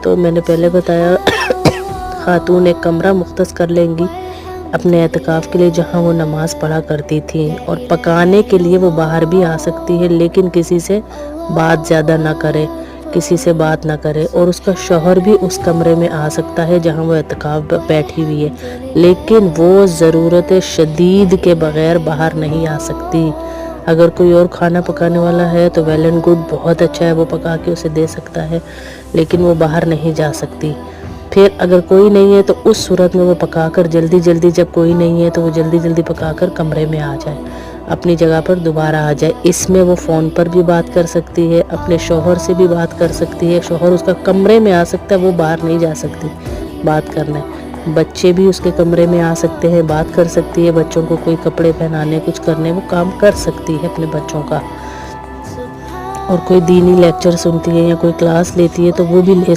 تو میں نے پہلے بتایا خاتون ایک کمرہ مختص کر لیں گی اپنے اعتکاف کے لیے جہاں وہ نماز پڑھا کرتی تھیں، اور پکانے کے لیے وہ باہر بھی آ سکتی ہے، لیکن کسی سے بات زیادہ نہ کرے، کسی سے بات نہ کرے، اور اس کا شوہر بھی اس کمرے میں آ سکتا ہے جہاں وہ اعتکاف بیٹھی ہوئی ہے، لیکن وہ ضرورت شدید کے بغیر باہر نہیں آ سکتی۔ اگر کوئی اور کھانا پکانے والا ہے تو ویل اینڈ گڈ، بہت اچھا ہے، وہ پکا کے اسے دے سکتا ہے، لیکن وہ باہر نہیں جا سکتی۔ پھر اگر کوئی نہیں ہے تو اس صورت میں وہ پکا کر جلدی جب کوئی نہیں ہے تو وہ جلدی پکا کر کمرے میں آ جائے، اپنی جگہ پر دوبارہ آ جائے۔ اس میں وہ فون پر بھی بات کر سکتی ہے، اپنے شوہر سے بھی بات کر سکتی ہے، شوہر اس کا کمرے میں آ سکتا ہے، وہ باہر نہیں جا سکتی بات کرنے۔ بچے بھی اس کے کمرے میں آ سکتے ہیں، بات کر سکتی ہے، بچوں کو کوئی کپڑے پہنانے، کچھ کرنے، وہ کام کر سکتی ہے اپنے بچوں کا۔ اور کوئی دینی لیکچر سنتی ہے یا کوئی کلاس لیتی ہے تو وہ بھی لے سکتی ہے۔